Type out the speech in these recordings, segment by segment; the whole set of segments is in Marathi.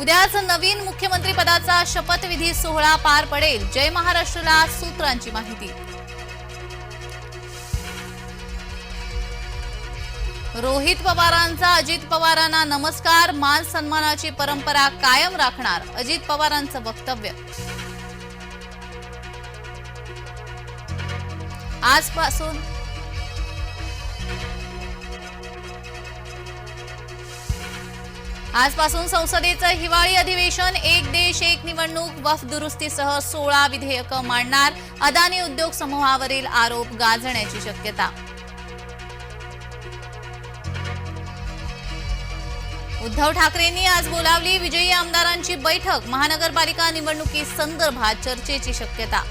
उद्याच नवीन मुख्यमंत्री पदाचा शपथविधी सोहळा पार पडेल। जय महाराष्ट्रला सूत्रांची माहिती। रोहित पवारांचा अजित पवारांना नमस्कार, मान सन्मानाची परंपरा कायम राखणार, अजित पवारांचं वक्तव्य। आजपासून संसदेचं हिवाळी अधिवेशन, एक देश एक निवडणूक, वफ दुरुस्तीसह 16 विधेयकं मांडणार, अदानी उद्योग समूहावरील आरोप गाजण्याची शक्यता। उद्धव ठाकरेंनी आज बोलावली विजयी आमदारांची बैठक, महानगरपालिका निवडणुकीसंदर्भात चर्चेची शक्यता।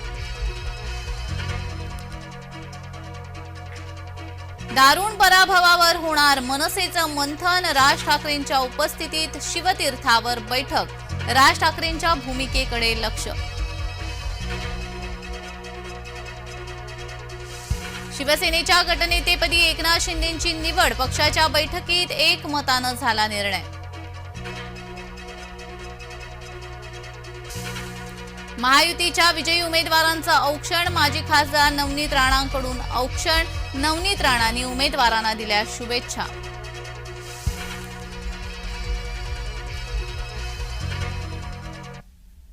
दारुण पराभवावर होणार मनसेचं मंथन, राज ठाकरेंच्या उपस्थितीत शिवतीर्थावर बैठक, राज ठाकरेंच्या भूमिकेकडे लक्ष। शिवसेनेच्या गटनेतेपदी एकनाथ शिंदेंची निवड, पक्षाच्या बैठकीत एकमतानं झाला निर्णय। महायुतीच्या विजयी उमेदवारांचं औक्षण, माजी खासदार नवनीत राणांकडून औक्षण, नवनीत राणांनी उमेदवारांना दिल्या शुभेच्छा।